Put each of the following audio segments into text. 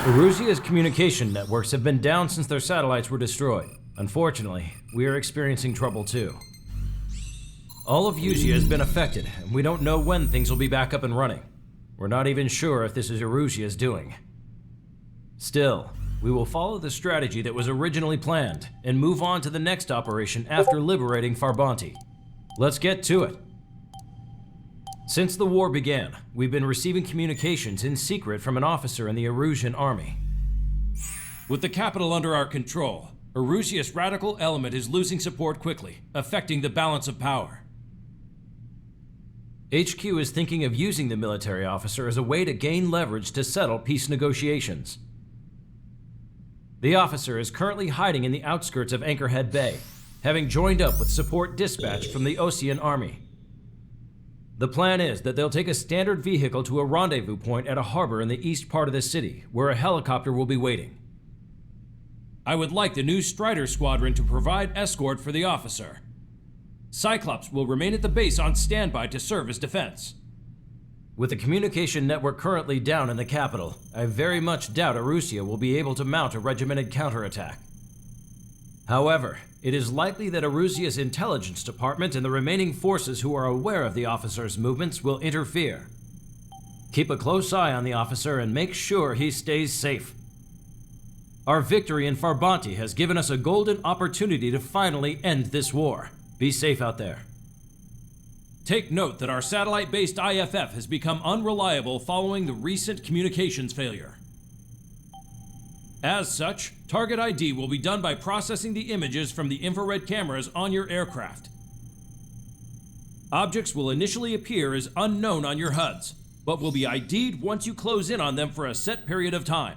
Erusia's communication networks have been down since their satellites were destroyed. Unfortunately, we are experiencing trouble too. All of Usia has been affected, and we don't know when things will be back up and running. We're not even sure if this is Erusia's doing. Still, we will follow the strategy that was originally planned and move on to the next operation after liberating Farbanti. Let's get to it. Since the war began, we've been receiving communications in secret from an officer in the Erusian army. With the capital under our control, Erusia's radical element is losing support quickly, affecting the balance of power. HQ is thinking of using the military officer as a way to gain leverage to settle peace negotiations. The officer is currently hiding in the outskirts of Anchorhead Bay, having joined up with support dispatched from the Ocean Army. The plan is that they'll take a standard vehicle to a rendezvous point at a harbor in the east part of the city, where a helicopter will be waiting. I would like the new Strider Squadron to provide escort for the officer. Cyclops will remain at the base on standby to serve as defense. With the communication network currently down in the capital, I very much doubt Erusia will be able to mount a regimented counterattack. However, it is likely that Erusia's intelligence department and the remaining forces who are aware of the officer's movements will interfere. Keep a close eye on the officer and make sure he stays safe. Our victory in Farbanti has given us a golden opportunity to finally end this war. Be safe out there. Take note that our satellite-based IFF has become unreliable following the recent communications failure. As such, target ID will be done by processing the images from the infrared cameras on your aircraft. Objects will initially appear as unknown on your HUDs, but will be ID'd once you close in on them for a set period of time.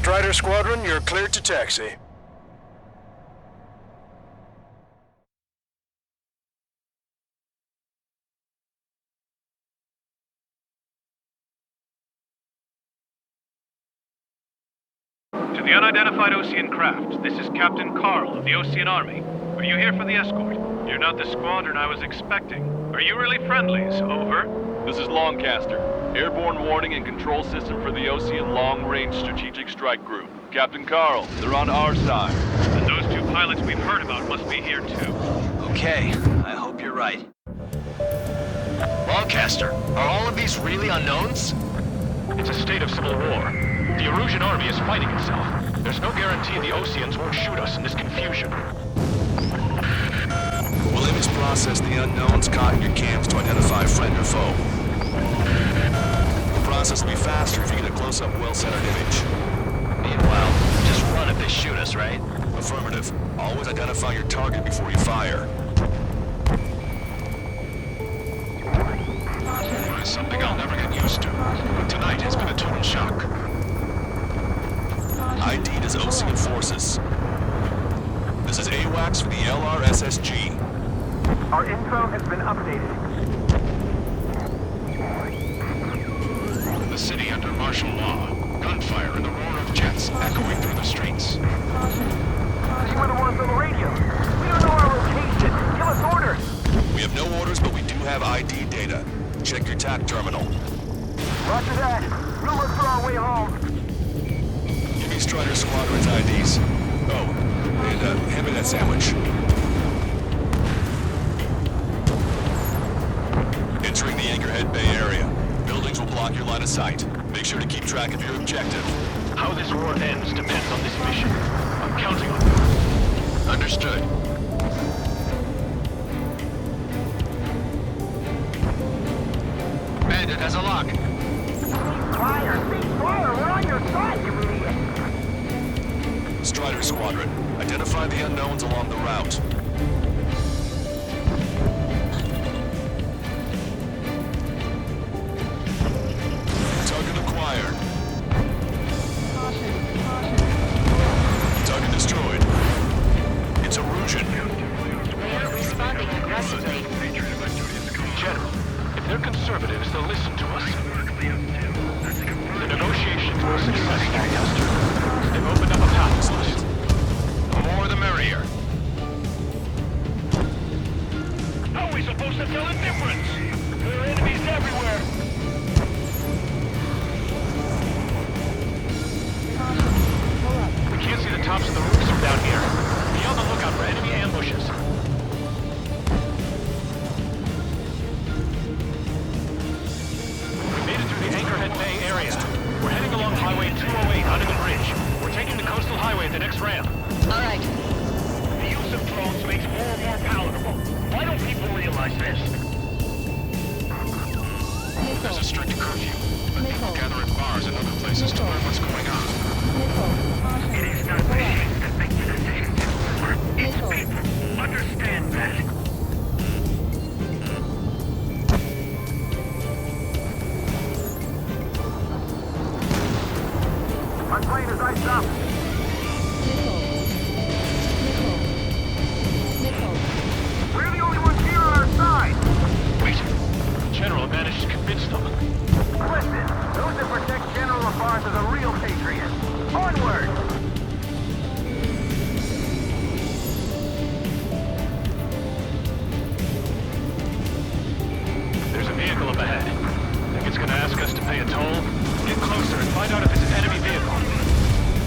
Strider Squadron, you're cleared to taxi. To the unidentified Ocean craft, this is Captain Carl of the Ocean Army. Are you here for the escort? You're not the squadron I was expecting. Are you really friendlies? Over. This is Longcaster. Airborne warning and control system for the Ocean Long-Range Strategic Strike Group. Captain Carl, they're on our side. And those two pilots we've heard about must be here too. Okay, I hope you're right. Longcaster, are all of these really unknowns? It's a state of civil war. The Erusian army is fighting itself. There's no guarantee the Oceans won't shoot us in this confusion. We'll image process the unknowns caught in your cams to identify friend or foe. The process will be faster if you get a close-up, well-centered image. Meanwhile, just run if they shoot us, right? Affirmative. Always identify your target before you fire. is something I'll never get used to. But tonight has been a total shock. ID'd as Ocean Forces. This is AWACS for the LRSSG. Our info has been updated. The city under martial law. Gunfire and the roar of jets echoing through the streets. You were the ones on the radio. We don't know our location. Give us orders. We have no orders, but we do have ID data. Check your TAC terminal. Roger that. We'll look for our way home. Give me Strider Squadron's IDs. Oh, and hand me that sandwich. Entering the Anchorhead Bay area. Buildings will block your line of sight. Make sure to keep track of your objective. How this war ends depends on this mission. I'm counting on you. Understood. Bandit has a lock. Fire! Fire! We're on your side, you idiot! Strider Squadron, identify the unknowns along the route. Target acquired. Target destroyed. It's Erosion. They are responding aggressively. General, if they're conservatives, they'll listen to us. The negotiations were successful, Custer. They've opened up a path for us. The more the merrier. How are we supposed to tell the difference? There are enemies everywhere. We can't see the tops of the roofs from down here. Be on the lookout for enemy ambushes. We made it through the Anchorhead Bay area. We're heading along Highway 208 under the bridge. We're taking the coastal highway at the next ramp. All right. The use of drones makes war more palatable. Why don't people realize this? There's a strict curfew, but people gather at bars and other places to learn what's going on. It is not machines that make the decisions anymore. It's people. Understand that. My plane is iced up. We're the only ones here on our side. Wait. The General managed to convince them. Listen, those that protect general affairs are the real patriots. Onward! There's a vehicle up ahead. Think it's gonna ask us to pay a toll? Get closer and find out if it's an enemy vehicle.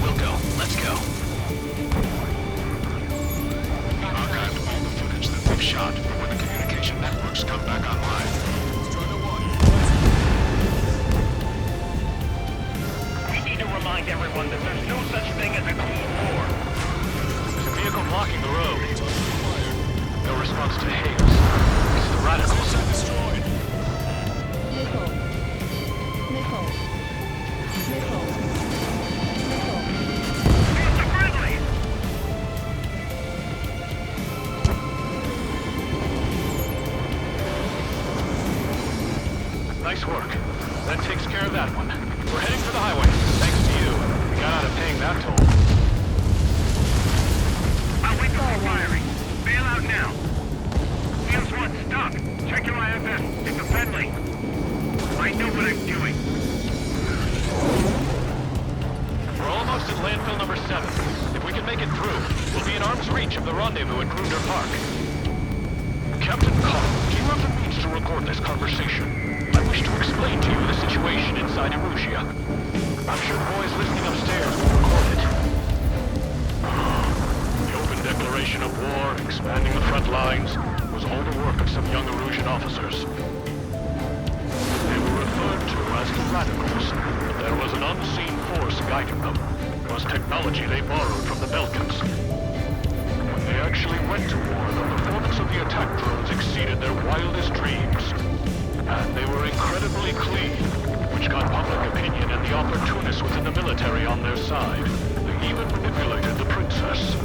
We'll go. Let's go. We archived all the footage that we've shot for when the communication networks come back online. We need to remind everyone that there's no such thing as a clean war. There's a vehicle blocking the road. No response to hails. It's the radicals. Destroyed. It's the friendly! Nice work. That takes care of that one. We're heading for the highway. Thanks to you. We got out of paying that toll. I'll wait for firing. Bail out now. Fields 1, stop. Check your IFS. It's a friendly. I know what I'm doing. We're almost at landfill number 7. If we can make it through, we'll be in arm's reach of the rendezvous at Kruger Park. Captain Carl, do you have the means to record this conversation? I wish to explain to you the situation inside Erusia. I'm sure the boys listening upstairs will record it. The open declaration of war, expanding the front lines, was all the work of some young Erusian officers. They were referred to as the radicals, but there was an unseen force guiding them. It was technology they borrowed from the Belkans. When they actually went to war, the performance of the attack drones exceeded their wildest dreams. And they were incredibly clean, which got public opinion and the opportunists within the military on their side. They even manipulated the princess.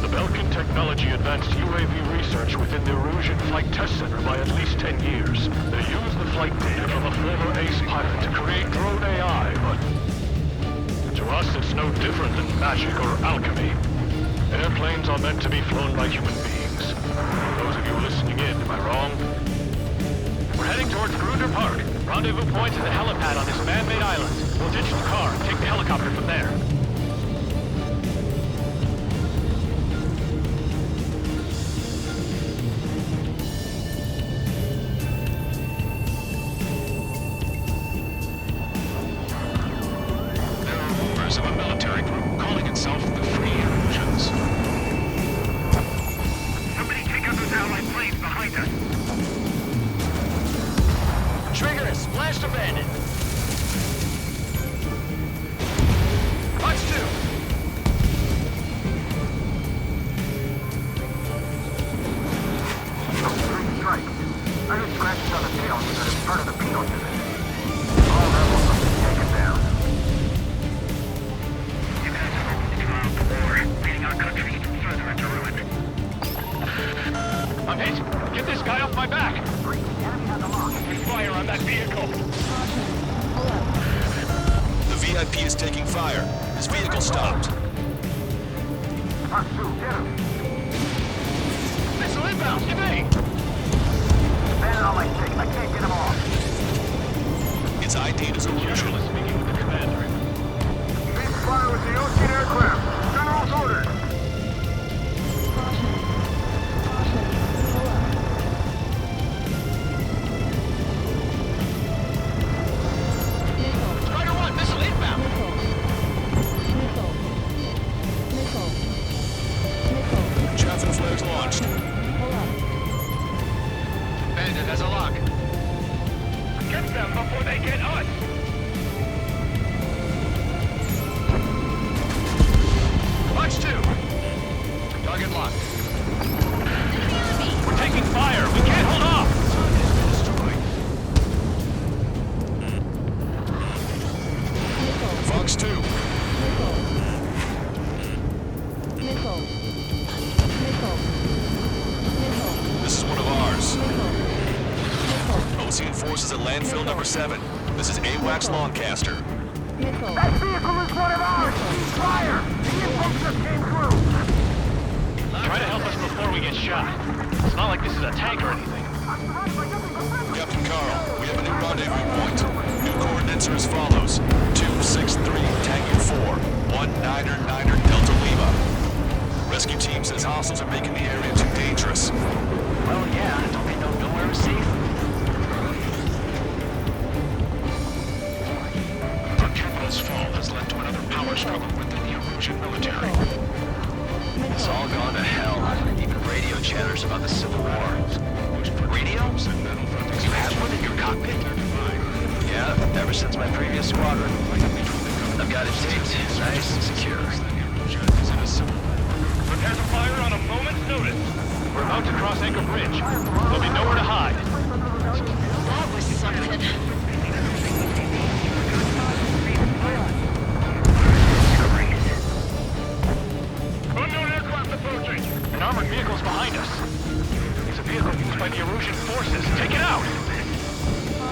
The Belkan technology technology advanced UAV research within the Erusian Flight Test Center by at least 10 years. They used the flight data from a former ace pilot to create drone AI, but to us it's no different than magic or alchemy. Airplanes are meant to be flown by human beings. Those of you listening in, am I wrong? We're heading towards Grunder Park. Rendezvous point is the helipad on this man-made island. We'll ditch the car and take the helicopter from there. There are rumors of a military group calling itself the Free Erusians. Somebody take out those allied planes behind us. Trigger, splash the bandit. Watch two. Three strikes. I heard scratches on the tail, but it's part of the penal unit. All rebels must be taken down. You guys are open to trial war, leading our country even further into ruin. I'm hit! Get this guy off my back! Three, the enemy has a lock. Fire on that vehicle! The VIP is taking fire. His vehicle stopped. Mark two, get him. Missile inbound! Get me! Bandit on my stick. I can't get him off. It's ID'd as Erusian. General is speaking with the commander. Cease fire with the Ocean aircraft. General's orders. Strider 1, missile inbound! Chaffin flares launched. Bandit has a lock. Get them before they get us. Watch 2! Target locked. We're taking fire! We can't hold off! Fox 2. This is one of ours. Ocean forces at landfill number 7. This is AWACS Lancaster. That vehicle is one of ours. Cease fire. The info just came through. Try to help us before we get shot. It's not like this is a tank or anything. Captain Carl, we have a new rendezvous point. New coordinates are as follows. 263 Tango 4, 1999 Delta Lima. Rescue team says hostiles are making the area too dangerous. Well, yeah, don't they know nowhere is safe? Our capital's fall has led to another power struggle within the Erusian military. It's all gone to hell. Even radio chatters about the Civil War. Radio? You have one in your cockpit? Yeah, ever since my previous squadron. I've got it taped, nice and secure. Prepare to fire on a moment's notice. We're about to cross Anchor Bridge. There'll be nowhere to hide. That was something. Unknown aircraft approaching. An armored vehicle's behind us. It's a vehicle used by the Erusian forces. Take it out!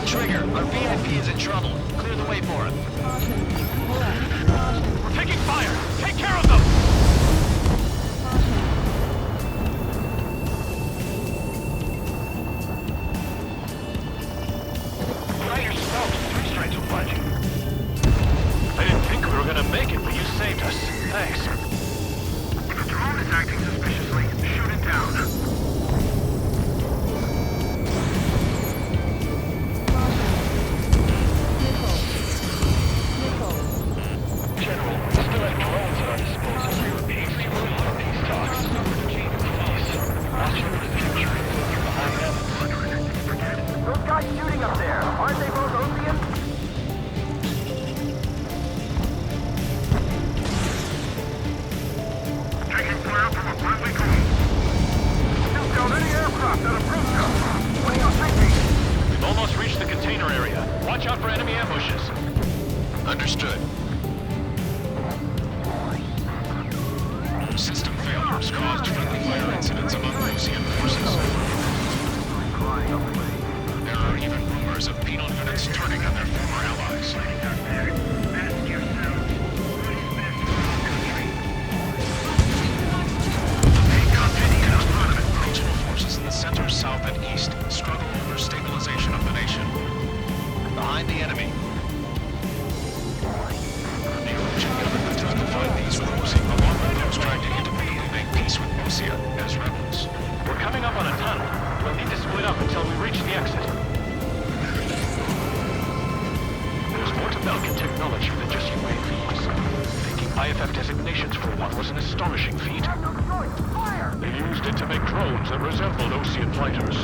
Trigger, our VIP is in trouble. Clear the way for him. We're taking fire! Take care of them! Fire stopped. 3 strikes will punch. I didn't think we were gonna make it, but you saved us. Thanks. If the drone is acting suspiciously, shoot it down. General, we still have drones at our disposal. Peace talks. Please, watch over the future. You're behind them. Those guys shooting up there, aren't they both Oceans? Taking fire from a friendly cruise. Still down any aircraft that approach us. What are you thinking? We've almost reached the container area. Watch out for enemy ambushes. Understood. System failures caused friendly fire There are even rumors of penal units turning on their former allies. Regional forces in the center, south, and east struggle over stabilization of the nation. Behind the enemy. The Erusian government has defined these groups, along with those trying to independently make peace with Mosia, as rebels. We're coming up on a tunnel. We'll need to split up until we reach the exit. There's more to Belkin technology than just UAVs. Taking IFF designations for one was an astonishing feat. They used it to make drones that resembled Osean fighters,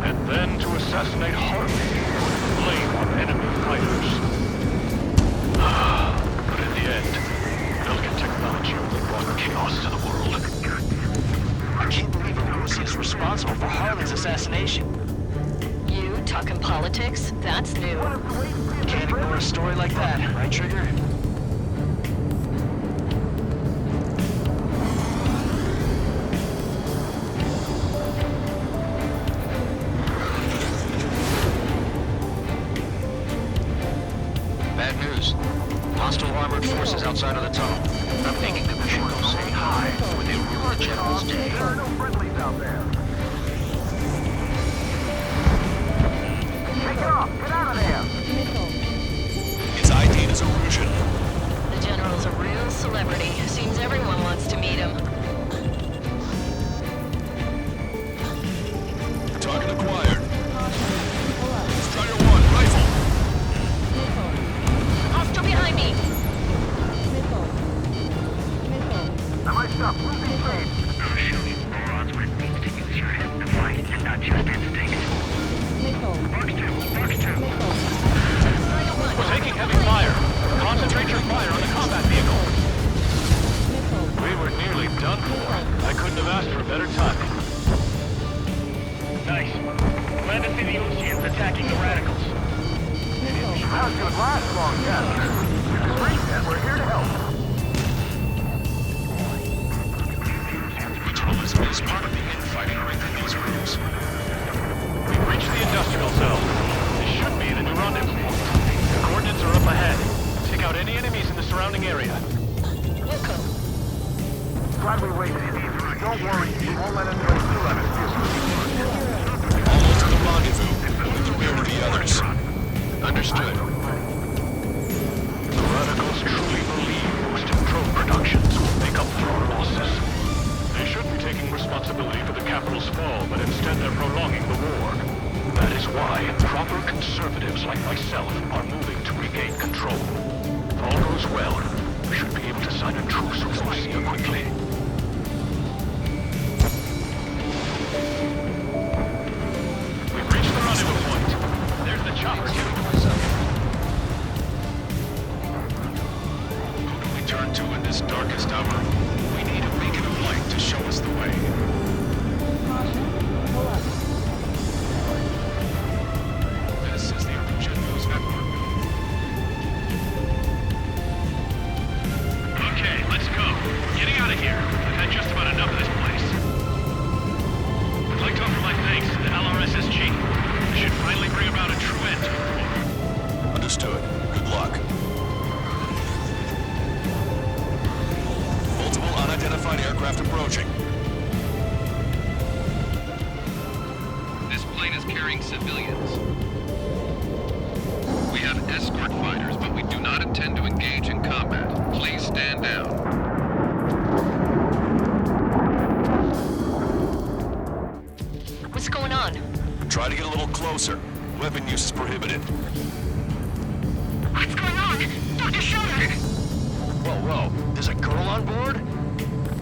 and then to assassinate Harvey with blame on enemy fighters. But in the end, Belkin technology only brought chaos to the world. I can't believe Erusia is responsible for Harlan's assassination. You talking politics? That's new. Can't ignore a story like that, right, Trigger? Bad news. Hostile armored forces outside of the tunnel. I'm thinking that we should go say hi with the Aurora General's day. There are no friendlies out there. Take it off! Get out of there! It's ID'd as Erusian. The General's a real celebrity. Seems everyone wants to meet him. Target acquired. Strider 1, rifle. Hostile behind me! Now my stuff, losing train. I'll show you morons what it means to use your head in a fight and not just instinct. Box 2, Box 2. We're taking heavy fire. Concentrate your fire on the combat vehicle. We were nearly done for. I couldn't have asked for better timing. Nice. Glad to see the Oceans attacking the radicals. How's it last long, yes? Great, and we're here to help. Regionalism is part of the infighting within these groups. We've reached the industrial zone. This should be the new rendezvous point. The coordinates are up ahead. Take out any enemies in the surrounding area. Welcome. Glad we waited. Don't worry, we won't let anyone steal on us. Almost to the rendezvous. With the rear to the others. Understood. The radicals truly believe boosted drone productions will make up for our losses. They shouldn't be taking responsibility for the capital's fall, but instead they're prolonging the war. That is why proper conservatives like myself are moving to regain control. If all goes well, we should be able to sign a truce with Osia quickly. We've reached the rendezvous point. There's the chopper giving us up. Who do we turn to in this darkest hour? We need a beacon of light to show us the way. This is the Erusian News Network. Okay, let's go. Getting out of here. I've had just about enough of this place. I'd like to offer my thanks to the LRSSG. This should finally bring about a true end to the war. Understood. Good luck. Multiple unidentified aircraft approaching. This plane is carrying civilians. We have escort fighters, but we do not intend to engage in combat. Please stand down. What's going on? Try to get a little closer. Weapon use is prohibited. What's going on? Dr. Schroeder! Whoa. There's a girl on board?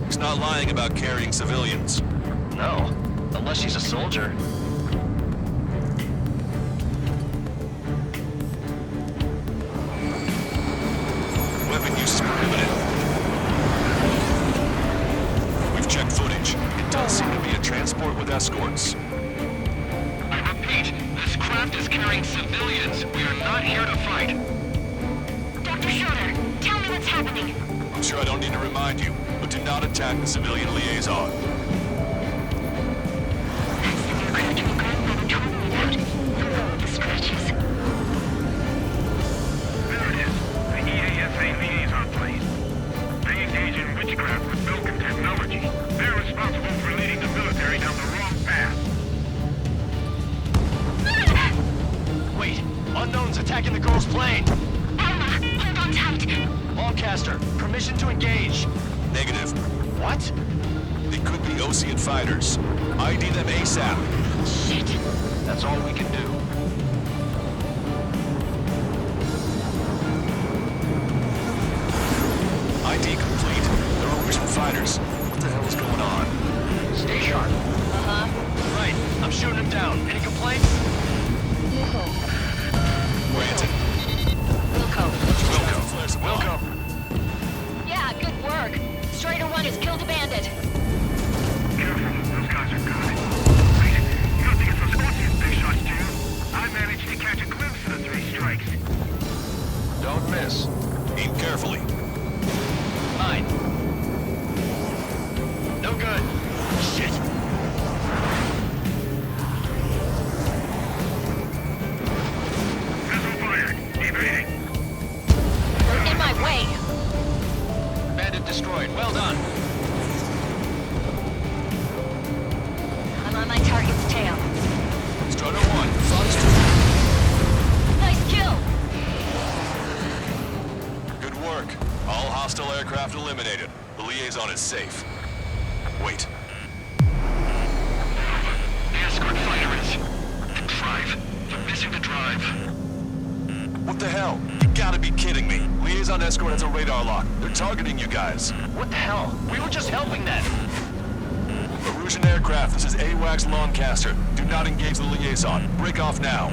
He's not lying about carrying civilians. No. Unless she's a soldier. Weapon use is prohibited. We've checked footage. It does seem to be a transport with escorts. I repeat, this craft is carrying civilians. We are not here to fight. Dr. Schroeder, tell me what's happening. I'm sure I don't need to remind you, but do not attack the civilian liaison. That's the new craft we grabbed by the tunnel. Master. Permission to engage. Negative. What? They could be Ocean fighters. ID them ASAP. Shit. That's all we can do. ID complete. They're Ocean fighters. What the hell is going on? Stay sharp. Right. I'm shooting him down. Any complaints? Granted. Wilco. Welcome. Yeah, good work. Strider 1 has killed a bandit. Careful, those guys are good. Wait, you don't think it's those Scorpion's big shots, do you? I managed to catch a glimpse of the 3 strikes. Don't miss. Aim carefully. Mine. No good. Shit. Missile fired. Evading. They're in my way. Bandit destroyed. Well done. I'm on my target's tail. Strider 1, Fox Nice kill. 2. Good work. All hostile aircraft eliminated. The liaison is safe. Wait. The escort fighter is... the drive. They're missing the drive. What the hell? You gotta be kidding me. Liaison escort has a radar lock. They're targeting you guys. What the hell? We were just helping them. Erusian aircraft, this is AWACS Lancaster. Do not engage the liaison. Break off now.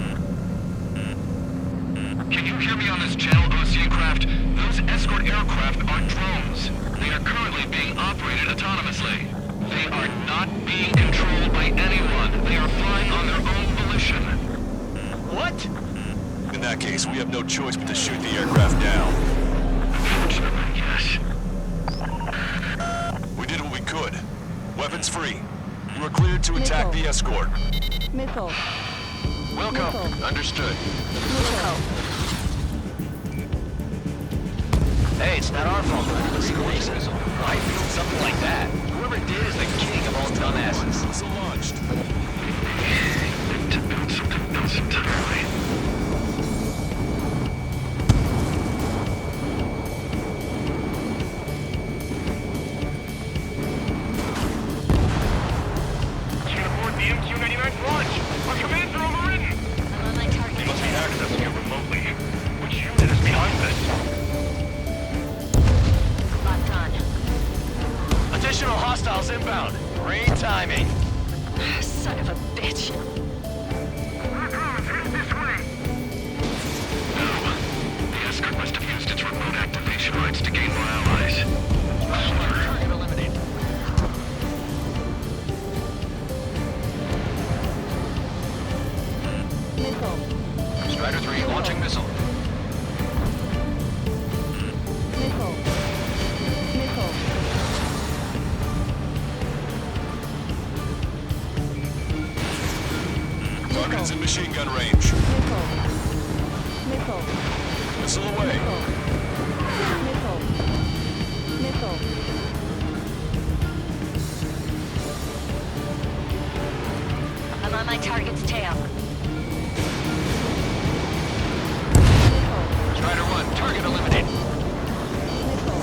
Can you hear me on this channel, Oceancraft? Those escort aircraft are drones. They are currently being operated autonomously. They are not being controlled by anyone. They are flying on their own volition. What? In that case, we have no choice but to shoot the aircraft down. Unfortunately, yes. We did what we could. Weapons free. You are cleared to attack the escort. Missile. Wilco. Understood. Missile. Hey, it's not our fault that it was explosives. Why build something like that? Whoever did is the king of all dumbasses. Missile launched. To build something else entirely. Can't abort the MQ-99's launch. Our commands are overridden. I'm on my target. They must be accessing it remotely. Which unit is behind this? Locked on. Additional hostiles inbound. Great timing. Son of a bitch. Our drones headed this way. No. The escort must have used its remote activation rights to gain more allies. Target eliminated. Missile. Strider 3 launching missile. Missile. Missile. Target is in machine gun range. Missile. Missile. Missile away. Missile. Missile. I'm on my target's tail. Missile. Strider 1, target eliminated. Missile.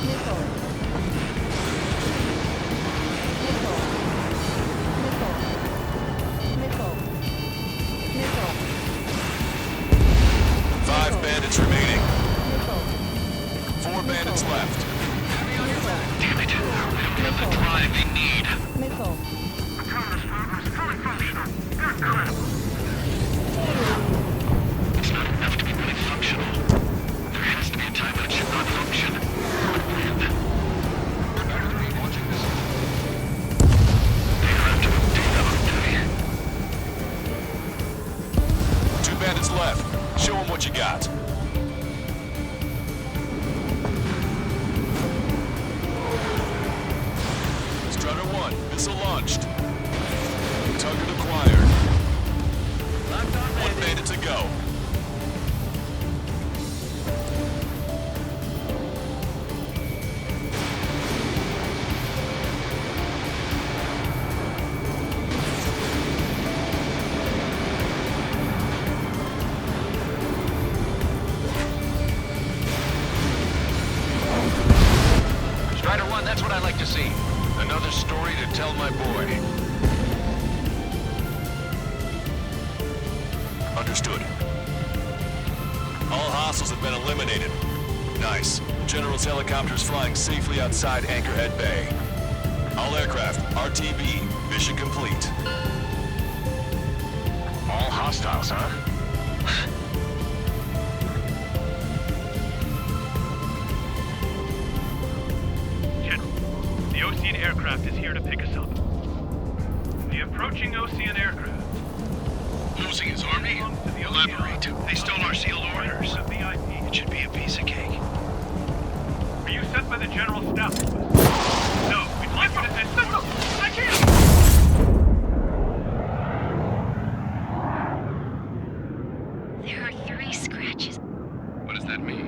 Missile. Missile. Missile. Missile. 5 bandits remaining. Missile. 4 bandits left. Damn it. They don't have the drive they need. Missile. Autonomous mode is fully functional. They're incredible. It's not enough to be really functional. There has to be a time when it should not function. And... Strider 3 launching missile. They're after the data, aren't they? 2 bandits left. Show them what you got. Strider 1, missile launched. Target acquired. 1 bandit to go. me. Another story to tell my boy. Understood. All hostiles have been eliminated. Nice. General's helicopter is flying safely outside Anchorhead Bay. All aircraft, RTB, mission complete. All hostiles, huh? General, the Ocean aircraft is here to pick us up. The approaching Ocean aircraft. Losing his army? Elaborate. They stole our sealed orders. It should be a piece of cake. Were you sent by the General Staff Office? No, we'd like you to escort. I can't! There are 3 scratches. What does that mean?